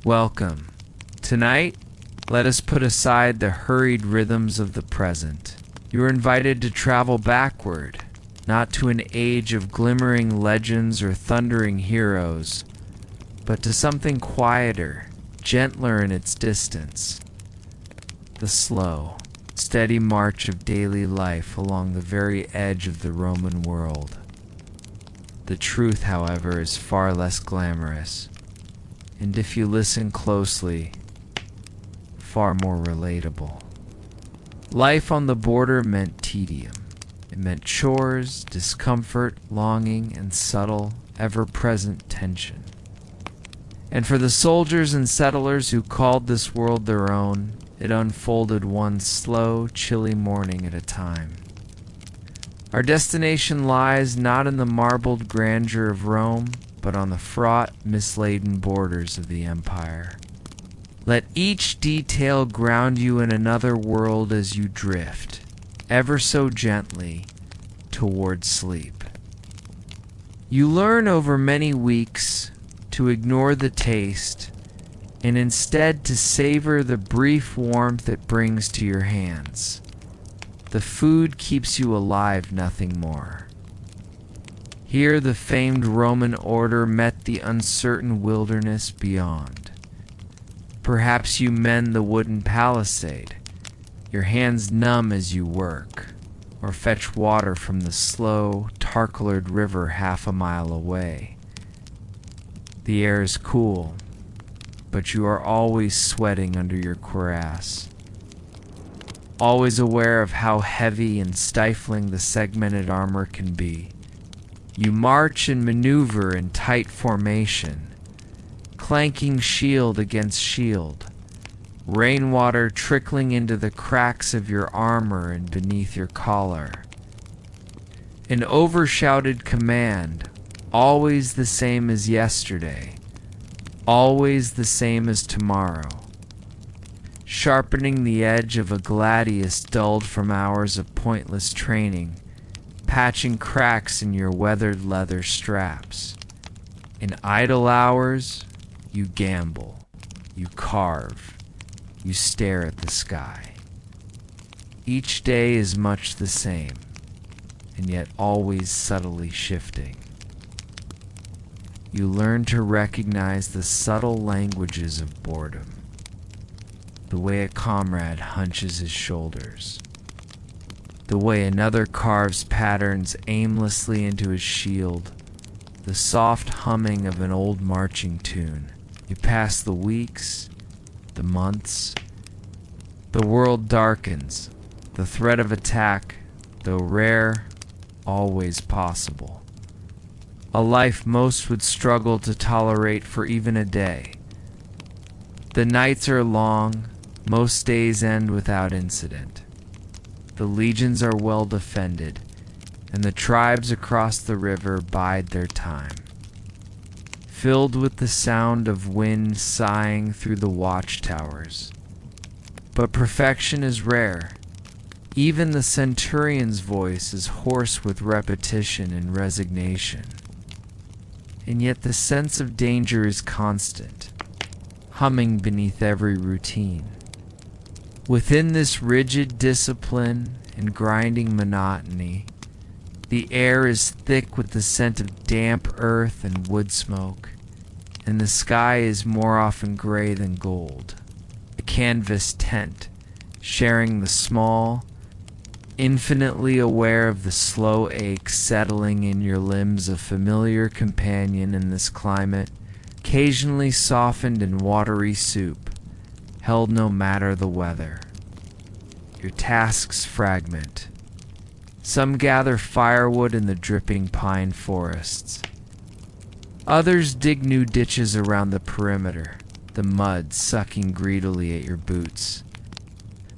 Welcome. Tonight, let us put aside the hurried rhythms of the present. You are invited to travel backward, not to an age of glimmering legends or thundering heroes, but to something quieter, gentler in its distance. The slow, steady march of daily life along the very edge of the Roman world. The truth, however, is far less glamorous, and if you listen closely, far more relatable. Life on the border meant tedium. It meant chores, discomfort, longing, and subtle, ever-present tension. And for the soldiers and settlers who called this world their own, it unfolded one slow, chilly morning at a time. Our destination lies not in the marbled grandeur of Rome, but on the fraught, misladen borders of the empire. Let each detail ground you in another world as you drift, ever so gently, toward sleep. You learn over many weeks to ignore the taste and instead to savor the brief warmth it brings to your hands. The food keeps you alive, nothing more. Here the famed Roman order met the uncertain wilderness beyond. Perhaps you mend the wooden palisade, your hands numb as you work, or fetch water from the slow, tar-colored river half a mile away. The air is cool, but you are always sweating under your cuirass. Always aware of how heavy and stifling the segmented armor can be. You march and maneuver in tight formation, clanking shield against shield, rainwater trickling into the cracks of your armor and beneath your collar. An overshouted command, always the same as yesterday, always the same as tomorrow. Sharpening the edge of a gladius dulled from hours of pointless training, patching cracks in your weathered leather straps. In idle hours, you gamble, you carve, you stare at the sky. Each day is much the same, and yet always subtly shifting. You learn to recognize the subtle languages of boredom. The way a comrade hunches his shoulders. The way another carves patterns aimlessly into his shield. The soft humming of an old marching tune. You pass the weeks, the months. The world darkens. The threat of attack, though rare, always possible. A life most would struggle to tolerate for even a day. The nights are long. Most days end without incident. The legions are well defended, and the tribes across the river bide their time. Filled with the sound of wind sighing through the watchtowers. But perfection is rare. Even the centurion's voice is hoarse with repetition and resignation. And yet the sense of danger is constant, humming beneath every routine. Within this rigid discipline and grinding monotony, the air is thick with the scent of damp earth and wood smoke, and the sky is more often gray than gold, a canvas tent, sharing the small, infinitely aware of the slow ache settling in your limbs, a familiar companion in this climate, occasionally softened in watery soup, held no matter the weather. Your tasks fragment. Some gather firewood in the dripping pine forests. Others dig new ditches around the perimeter, the mud sucking greedily at your boots.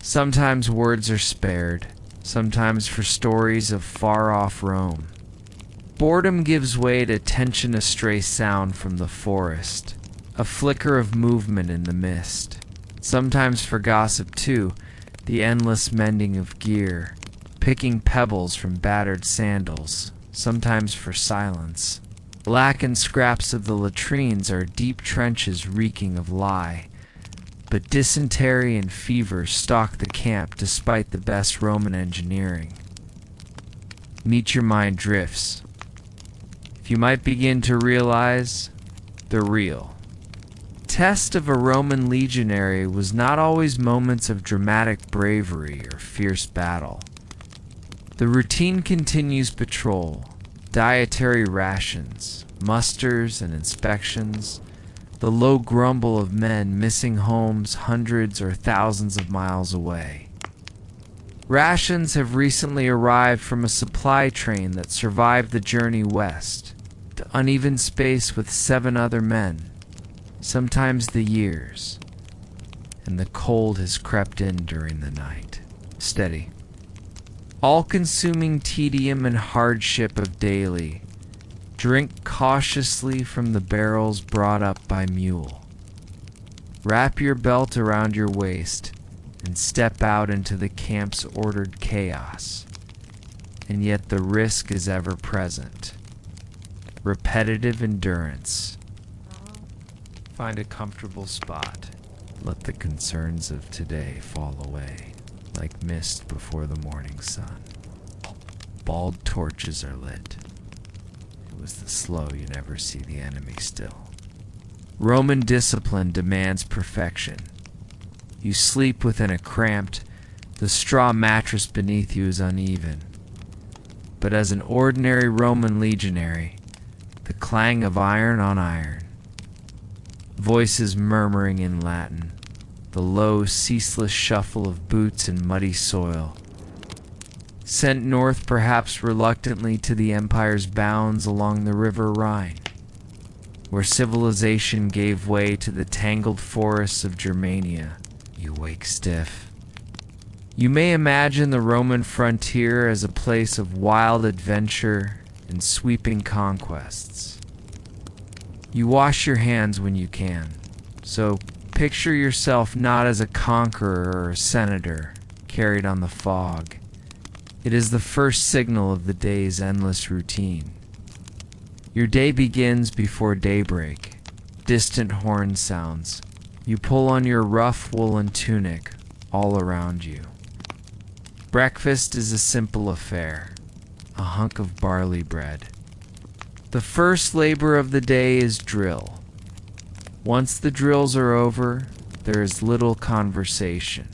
Sometimes words are spared, sometimes for stories of far-off Rome. Boredom gives way to tension-astray sound from the forest, a flicker of movement in the mist. Sometimes for gossip, too, the endless mending of gear, picking pebbles from battered sandals, sometimes for silence. Blackened scraps of the latrines are deep trenches reeking of lye, but dysentery and fever stalk the camp despite the best Roman engineering. Meet your mind drifts. If you might begin to realize, they're real. Test of a Roman legionary was not always moments of dramatic bravery or fierce battle. The routine continues: patrol, dietary rations, musters and inspections, the low grumble of men missing homes hundreds or thousands of miles away. Rations have recently arrived from a supply train that survived the journey west, to uneven space with 7 other men, sometimes the years, and the cold has crept in during the night. Steady. All-consuming tedium and hardship of daily. Drink cautiously from the barrels brought up by mule. Wrap your belt around your waist and step out into the camp's ordered chaos. And yet the risk is ever present. Repetitive endurance. Find a comfortable spot. Let the concerns of today fall away, like mist before the morning sun. Bald torches are lit. It was the slow you never see the enemy still. Roman discipline demands perfection. You sleep within a cramped, the straw mattress beneath you is uneven. But as an ordinary Roman legionary, the clang of iron on iron, voices murmuring in Latin, the low, ceaseless shuffle of boots in muddy soil, sent north perhaps reluctantly to the empire's bounds along the river Rhine, where civilization gave way to the tangled forests of Germania. You wake stiff. You may imagine the Roman frontier as a place of wild adventure and sweeping conquests. You wash your hands when you can, so picture yourself not as a conqueror or a senator carried on the fog. It is the first signal of the day's endless routine. Your day begins before daybreak. Distant horn sounds. You pull on your rough woolen tunic all around you. Breakfast is a simple affair, a hunk of barley bread. The first labor of the day is drill. Once the drills are over, there is little conversation.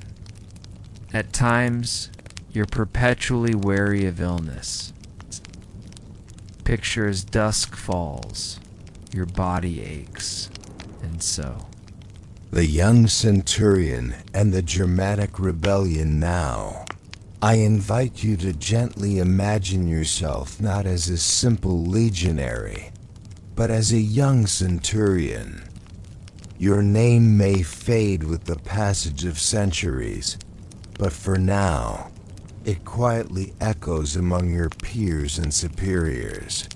At times, you're perpetually wary of illness. Picture as dusk falls, your body aches, and so. The young centurion and the Germanic rebellion now. I invite you to gently imagine yourself not as a simple legionary, but as a young centurion. Your name may fade with the passage of centuries, but for now, it quietly echoes among your peers and superiors.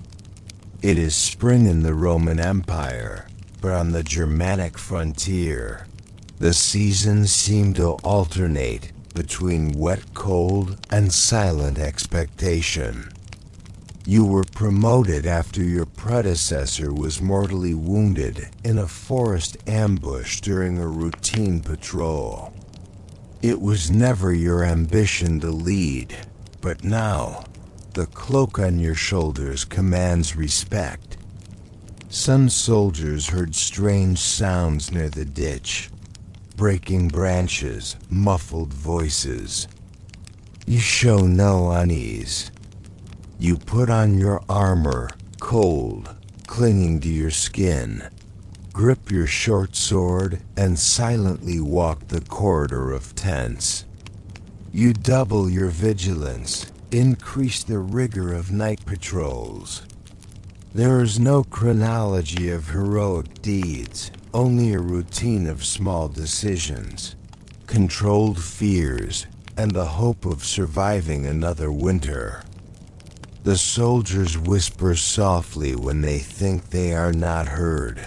It is spring in the Roman Empire, but on the Germanic frontier, the seasons seem to alternate between wet cold and silent expectation. You were promoted after your predecessor was mortally wounded in a forest ambush during a routine patrol. It was never your ambition to lead, but now, the cloak on your shoulders commands respect. Some soldiers heard strange sounds near the ditch. Breaking branches, muffled voices. You show no unease. You put on your armor, cold, clinging to your skin. Grip your short sword and silently walk the corridor of tents. You double your vigilance, increase the rigor of night patrols. There is no chronology of heroic deeds, only a routine of small decisions, controlled fears, and the hope of surviving another winter. The soldiers whisper softly when they think they are not heard.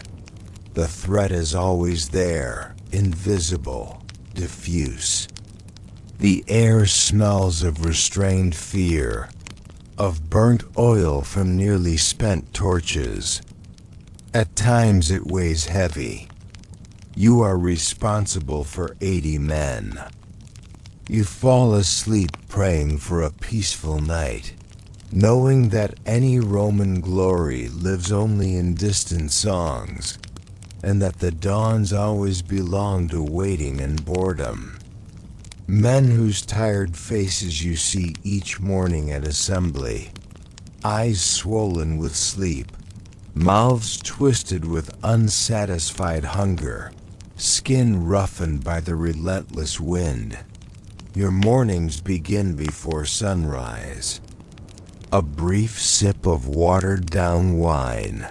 The threat is always there, invisible, diffuse. The air smells of restrained fear. of burnt oil from nearly spent torches. At times it weighs heavy. You are responsible for 80 men. You fall asleep praying for a peaceful night, knowing that any Roman glory lives only in distant songs, and that the dawns always belong to waiting and boredom. Men whose tired faces you see each morning at assembly, eyes swollen with sleep, mouths twisted with unsatisfied hunger, skin roughened by the relentless wind. Your mornings begin before sunrise. A brief sip of watered-down wine.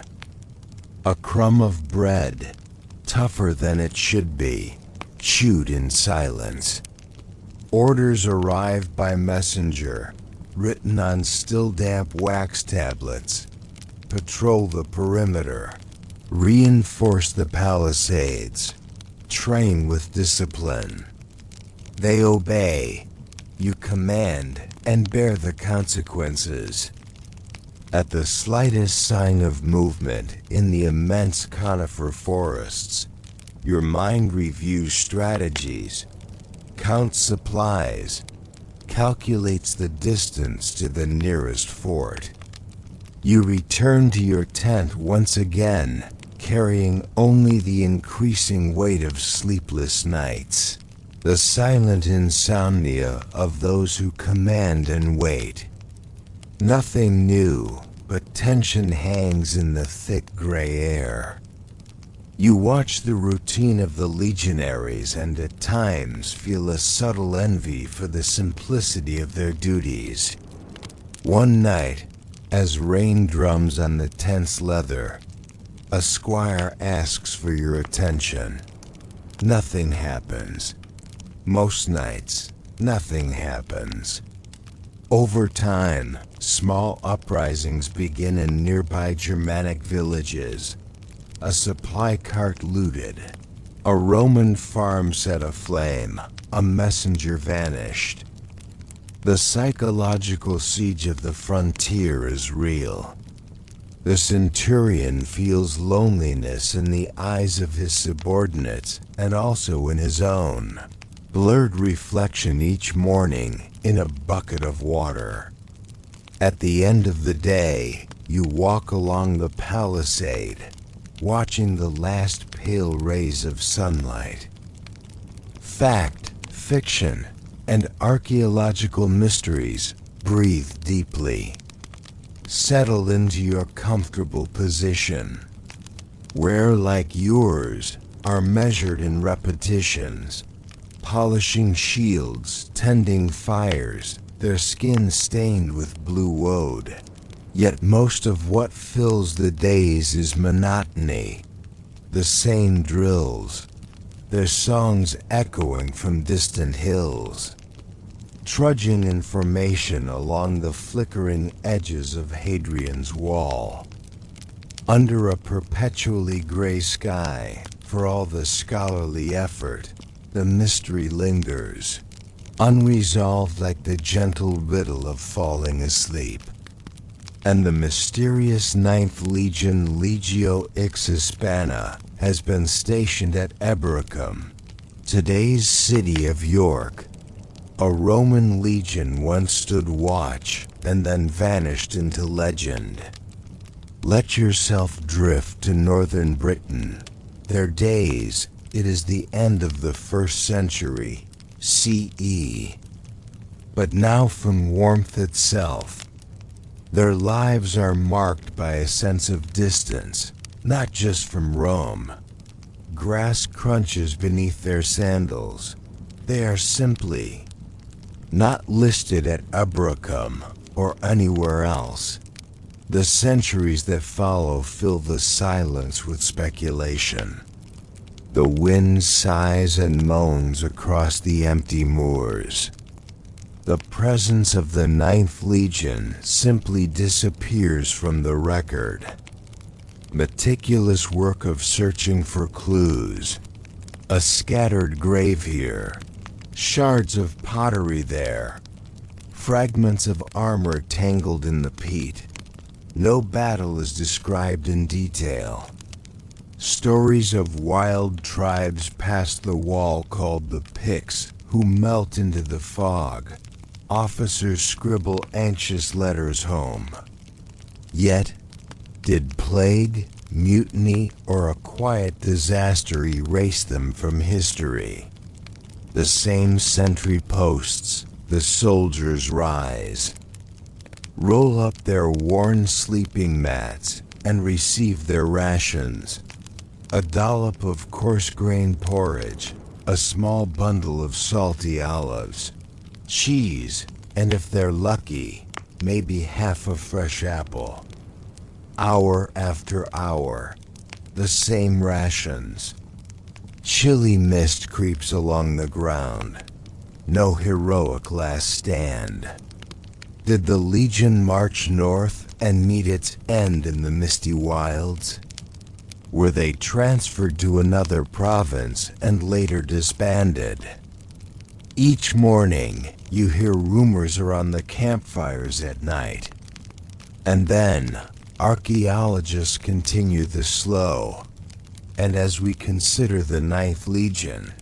A crumb of bread, tougher than it should be, chewed in silence. Orders arrive by messenger, written on still damp wax tablets. Patrol the perimeter. Reinforce the palisades. Train with discipline. They obey. You command and bear the consequences. At the slightest sign of movement in the immense conifer forests, your mind reviews strategies, counts supplies, calculates the distance to the nearest fort. You return to your tent once again, carrying only the increasing weight of sleepless nights, the silent insomnia of those who command and wait. Nothing new, but tension hangs in the thick gray air. You watch the routine of the legionaries and at times feel a subtle envy for the simplicity of their duties. One night, as rain drums on the tent's leather, a squire asks for your attention. Nothing happens. Most nights, nothing happens. Over time, small uprisings begin in nearby Germanic villages. A supply cart looted. A Roman farm set aflame. A messenger vanished. The psychological siege of the frontier is real. The centurion feels loneliness in the eyes of his subordinates and also in his own. Blurred reflection each morning in a bucket of water. At the end of the day, you walk along the palisade, watching the last pale rays of sunlight. Fact, fiction, and archaeological mysteries breathe deeply. Settle into your comfortable position, where, like yours, are measured in repetitions, polishing shields, tending fires, their skin stained with blue woad. Yet most of what fills the days is monotony, the same drills, their songs echoing from distant hills, trudging in formation along the flickering edges of Hadrian's Wall. Under a perpetually gray sky, for all the scholarly effort, the mystery lingers, unresolved like the gentle riddle of falling asleep. And the mysterious 9th Legion, Legio Ix Hispana, has been stationed at Ebbs, today's city of York. A Roman legion once stood watch and then vanished into legend. Let yourself drift to northern Britain. Their days, it is the end of the 1st century, CE. But now from warmth itself, their lives are marked by a sense of distance, not just from Rome. Grass crunches beneath their sandals. They are simply not listed at Ebbs or anywhere else. The centuries that follow fill the silence with speculation. The wind sighs and moans across the empty moors. The presence of the 9th Legion simply disappears from the record. Meticulous work of searching for clues. A scattered grave here, shards of pottery there, fragments of armor tangled in the peat. No battle is described in detail. Stories of wild tribes past the wall called the Picts, who melt into the fog. Officers scribble anxious letters home. Yet, did plague, mutiny, or a quiet disaster erase them from history? The same sentry posts, the soldiers rise, roll up their worn sleeping mats, and receive their rations. A dollop of coarse-grained porridge, a small bundle of salty olives, cheese, and if they're lucky, maybe half a fresh apple. Hour after hour, the same rations. Chilly mist creeps along the ground. No heroic last stand. Did the Legion march north and meet its end in the misty wilds? Were they transferred to another province and later disbanded? Each morning, you hear rumors around the campfires at night. And then, archaeologists continue the slow. And as we consider the Ninth Legion,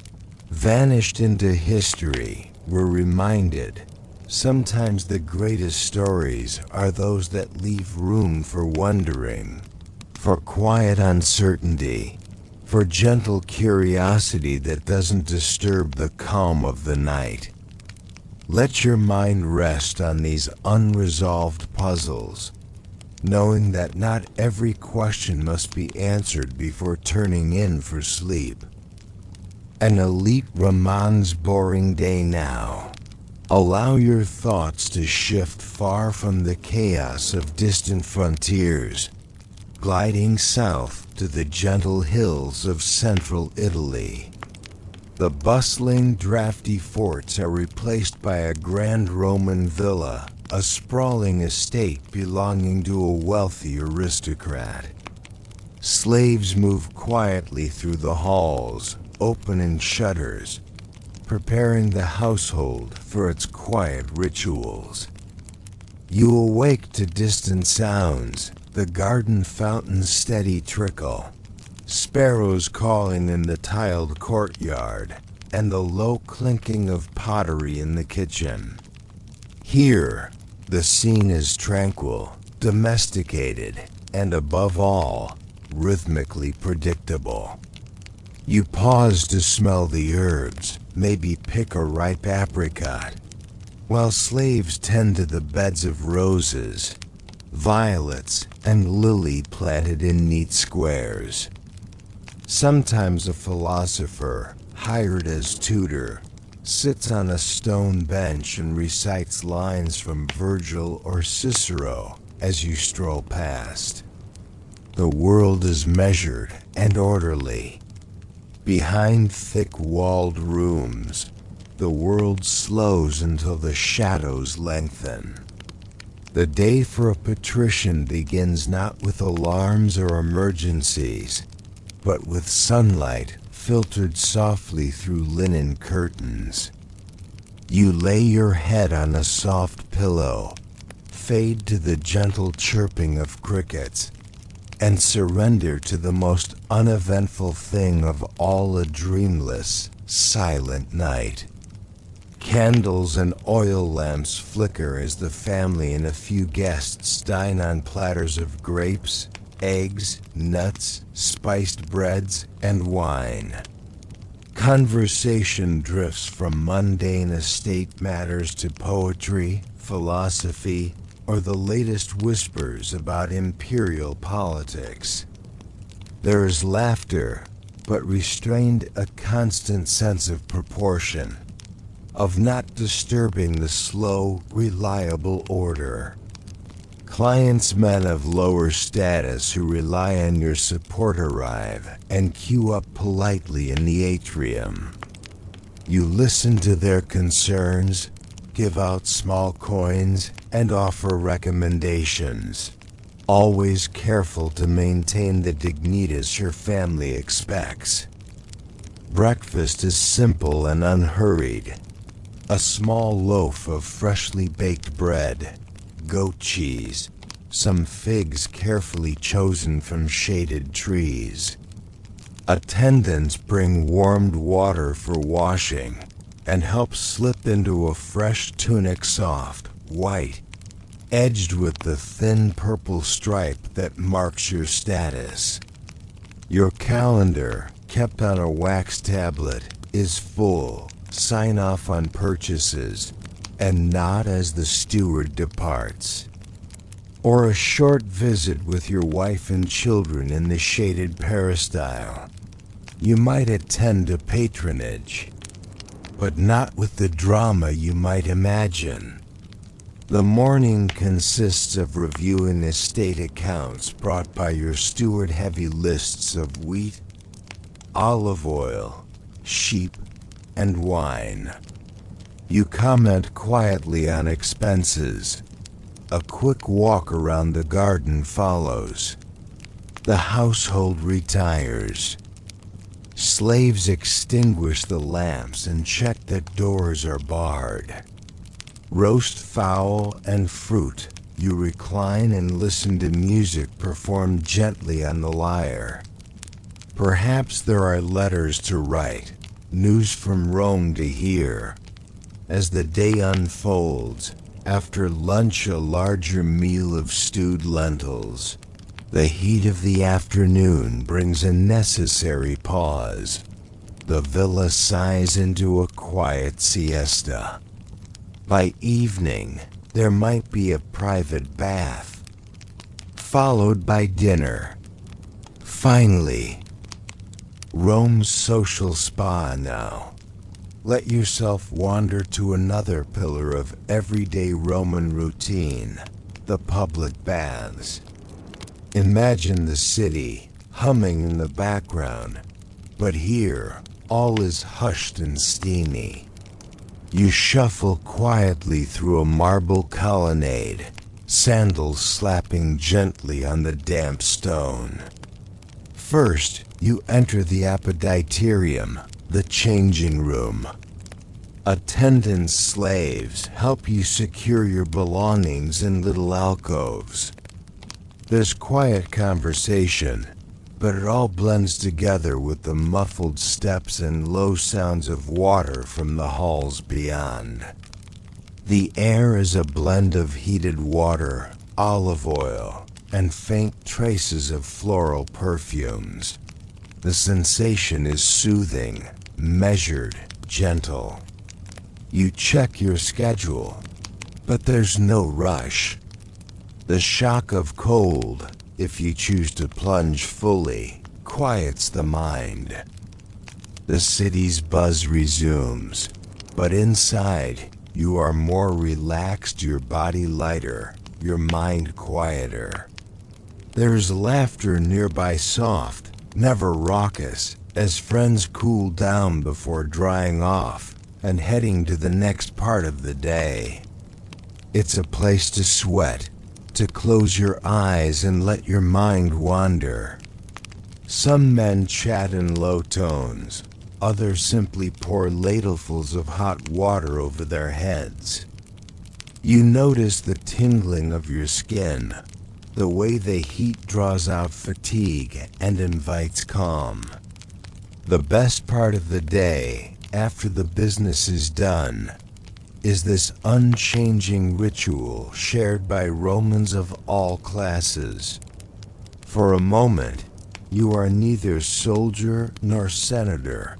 vanished into history, we're reminded, sometimes the greatest stories are those that leave room for wondering, for quiet uncertainty, for gentle curiosity that doesn't disturb the calm of the night. Let your mind rest on these unresolved puzzles, knowing that not every question must be answered before turning in for sleep. An elite Ramon's boring day now. Allow your thoughts to shift far from the chaos of distant frontiers, gliding south to the gentle hills of central Italy. The bustling, drafty forts are replaced by a grand Roman villa, a sprawling estate belonging to a wealthy aristocrat. Slaves move quietly through the halls, opening shutters, preparing the household for its quiet rituals. You awake to distant sounds, the garden fountain's steady trickle, sparrows calling in the tiled courtyard, and the low clinking of pottery in the kitchen. Here, the scene is tranquil, domesticated, and above all, rhythmically predictable. You pause to smell the herbs, maybe pick a ripe apricot, while slaves tend to the beds of roses, violets, and lily planted in neat squares. Sometimes a philosopher, hired as tutor, sits on a stone bench and recites lines from Virgil or Cicero as you stroll past. The world is measured and orderly. Behind thick-walled rooms, the world slows until the shadows lengthen. The day for a patrician begins not with alarms or emergencies, but with sunlight filtered softly through linen curtains. You lay your head on a soft pillow, fade to the gentle chirping of crickets, and surrender to the most uneventful thing of all, a dreamless, silent night. Candles and oil lamps flicker as the family and a few guests dine on platters of grapes, eggs, nuts, spiced breads, and wine. Conversation drifts from mundane estate matters to poetry, philosophy, or the latest whispers about imperial politics. There is laughter, but restrained, a constant sense of proportion, of not disturbing the slow, reliable order. Clients, men of lower status who rely on your support, arrive and queue up politely in the atrium. You listen to their concerns, give out small coins, and offer recommendations, always careful to maintain the dignitas your family expects. Breakfast is simple and unhurried. A small loaf of freshly baked bread, goat cheese, some figs carefully chosen from shaded trees. Attendants bring warmed water for washing and help slip into a fresh tunic, soft, white, edged with the thin purple stripe that marks your status. Your calendar, kept on a wax tablet, is full. Sign off on purchases and nod as the steward departs. Or a short visit with your wife and children in the shaded peristyle. You might attend a patronage, but not with the drama you might imagine. The morning consists of reviewing estate accounts brought by your steward, heavy lists of wheat, olive oil, sheep, and wine. You comment quietly on expenses. A quick walk around the garden follows. The household retires. Slaves extinguish the lamps and check that doors are barred. Roast fowl and fruit, you recline and listen to music performed gently on the lyre. Perhaps there are letters to write, news from Rome to hear. As the day unfolds, after lunch a larger meal of stewed lentils. The heat of the afternoon brings a necessary pause. The villa sighs into a quiet siesta. By evening, there might be a private bath, followed by dinner. Finally, Rome's social spa now. Let yourself wander to another pillar of everyday Roman routine, the public baths. Imagine the city humming in the background, but here all is hushed and steamy. You shuffle quietly through a marble colonnade, sandals slapping gently on the damp stone. First, you enter the appetitorium, the changing room. Attendant slaves help you secure your belongings in little alcoves. There's quiet conversation, but it all blends together with the muffled steps and low sounds of water from the halls beyond. The air is a blend of heated water, olive oil, and faint traces of floral perfumes. The sensation is soothing, measured, gentle. You check your schedule, but there's no rush. The shock of cold, if you choose to plunge fully, quiets the mind. The city's buzz resumes, but inside you are more relaxed, your body lighter, your mind quieter. There's laughter nearby, soft, never raucous, as friends cool down before drying off and heading to the next part of the day. It's a place to sweat, to close your eyes and let your mind wander. Some men chat in low tones, others simply pour ladlefuls of hot water over their heads. You notice the tingling of your skin, the way the heat draws out fatigue and invites calm. The best part of the day, after the business is done, is this unchanging ritual shared by Romans of all classes. For a moment, you are neither soldier nor senator,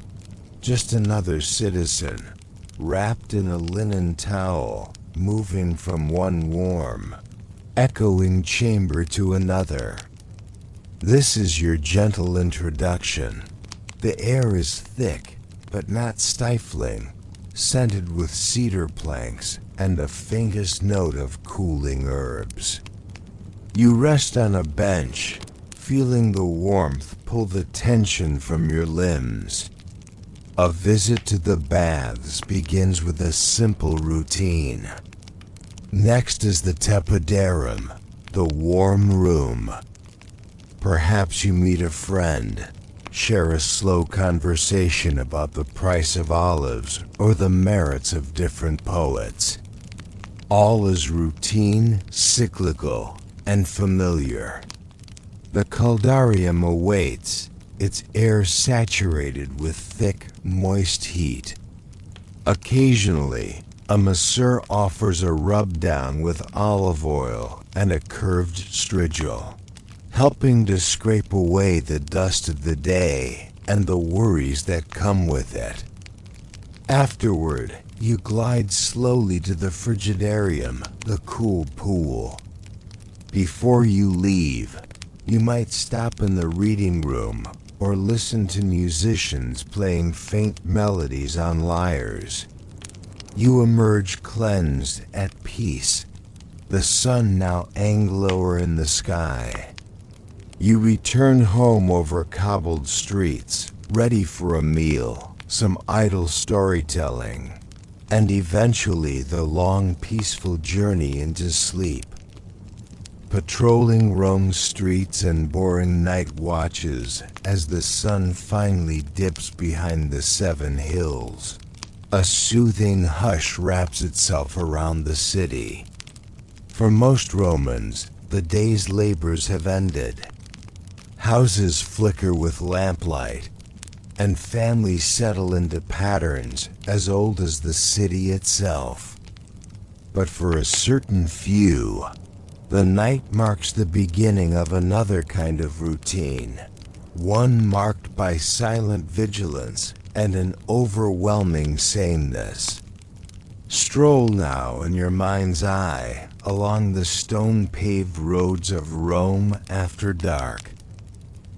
just another citizen, wrapped in a linen towel, moving from one warm, echoing chamber to another. This is your gentle introduction. The air is thick, but not stifling, scented with cedar planks and the faintest note of cooling herbs. You rest on a bench, feeling the warmth pull the tension from your limbs. A visit to the baths begins with a simple routine. Next is the tepidarum, the warm room. Perhaps you meet a friend, Share a slow conversation about the price of olives or the merits of different poets. All is routine, cyclical, and familiar. The caldarium awaits, its air saturated with thick, moist heat. Occasionally, a masseur offers a rub-down with olive oil and a curved strigil, helping to scrape away the dust of the day and the worries that come with it. Afterward, you glide slowly to the frigidarium, the cool pool. Before you leave, you might stop in the reading room or listen to musicians playing faint melodies on lyres. You emerge cleansed, at peace, the sun now lower in the sky. You return home over cobbled streets, ready for a meal, some idle storytelling, and eventually the long, peaceful journey into sleep. Patrolling Rome's streets and boring night watches as the sun finally dips behind the 7 hills. A soothing hush wraps itself around the city. For most Romans, the day's labors have ended. Houses flicker with lamplight, and families settle into patterns as old as the city itself. But for a certain few, the night marks the beginning of another kind of routine, one marked by silent vigilance and an overwhelming sameness. Stroll now in your mind's eye along the stone-paved roads of Rome after dark.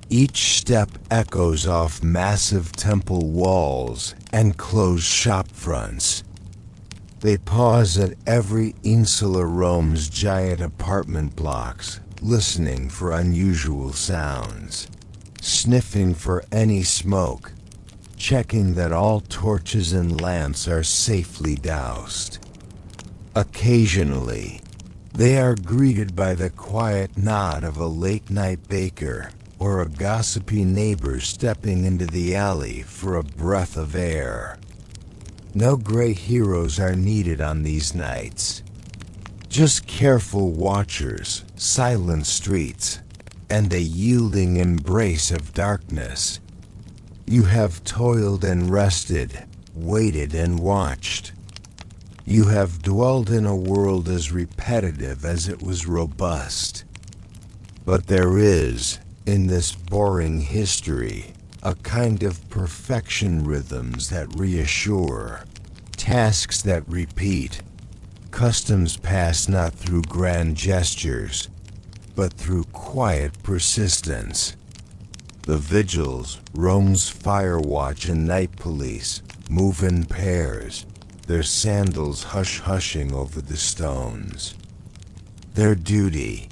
Each step echoes off massive temple walls and closed shop fronts. They pause at every insula Rome's giant apartment blocks, listening for unusual sounds, sniffing for any smoke, checking that all torches and lamps are safely doused. Occasionally, they are greeted by the quiet nod of a late-night baker or a gossipy neighbor stepping into the alley for a breath of air. No great heroes are needed on these nights. Just careful watchers, silent streets, and a yielding embrace of darkness. You have toiled and rested, waited and watched. You have dwelled in a world as repetitive as it was robust. But there is, in this boring history, a kind of perfection rhythms that reassure, tasks that repeat, customs passed not through grand gestures, but through quiet persistence. The vigils, Rome's fire watch and night police, move in pairs, their sandals hush-hushing over the stones. Their duty,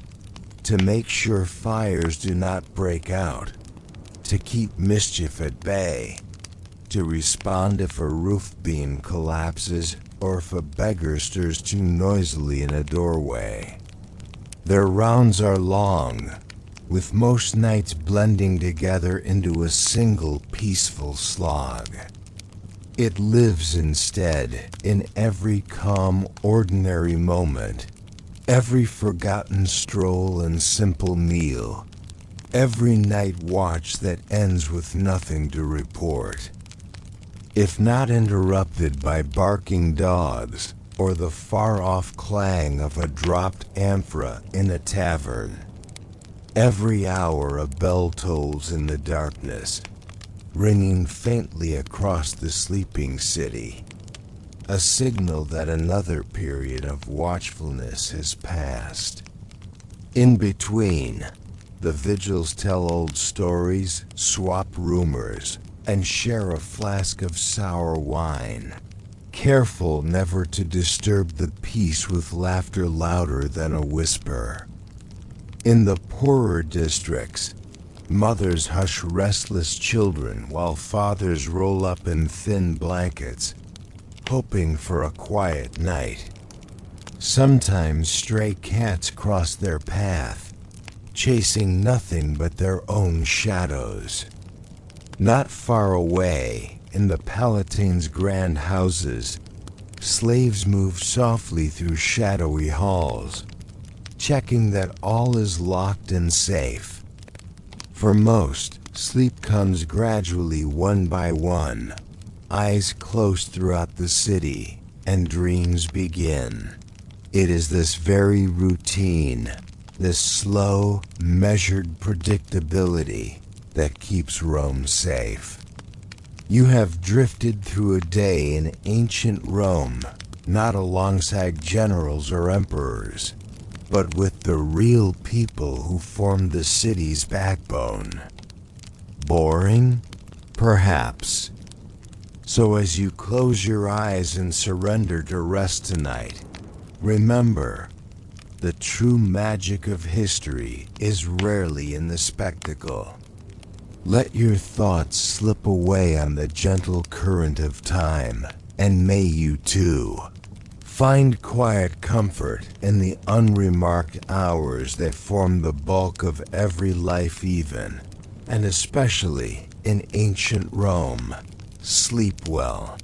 to make sure fires do not break out, to keep mischief at bay, to respond if a roof beam collapses or if a beggar stirs too noisily in a doorway. Their rounds are long, with most nights blending together into a single peaceful slog. It lives instead in every calm, ordinary moment, every forgotten stroll and simple meal, every night watch that ends with nothing to report. If not interrupted by barking dogs or the far-off clang of a dropped amphora in a tavern, every hour a bell tolls in the darkness, ringing faintly across the sleeping city, a signal that another period of watchfulness has passed. In between, the vigils tell old stories, swap rumors, and share a flask of sour wine, careful never to disturb the peace with laughter louder than a whisper. In the poorer districts, mothers hush restless children while fathers roll up in thin blankets, hoping for a quiet night. Sometimes stray cats cross their path, chasing nothing but their own shadows. Not far away, in the Palatine's grand houses, slaves move softly through shadowy halls, checking that all is locked and safe. For most, sleep comes gradually one by one, eyes closed throughout the city, and dreams begin. It is this very routine, this slow, measured predictability that keeps Rome safe. You have drifted through a day in ancient Rome, not alongside generals or emperors, but with the real people who formed the city's backbone. Boring? Perhaps. So as you close your eyes and surrender to rest tonight, remember, the true magic of history is rarely in the spectacle. Let your thoughts slip away on the gentle current of time, and may you too find quiet comfort in the unremarked hours that form the bulk of every life, even, and especially in ancient Rome. Sleep well.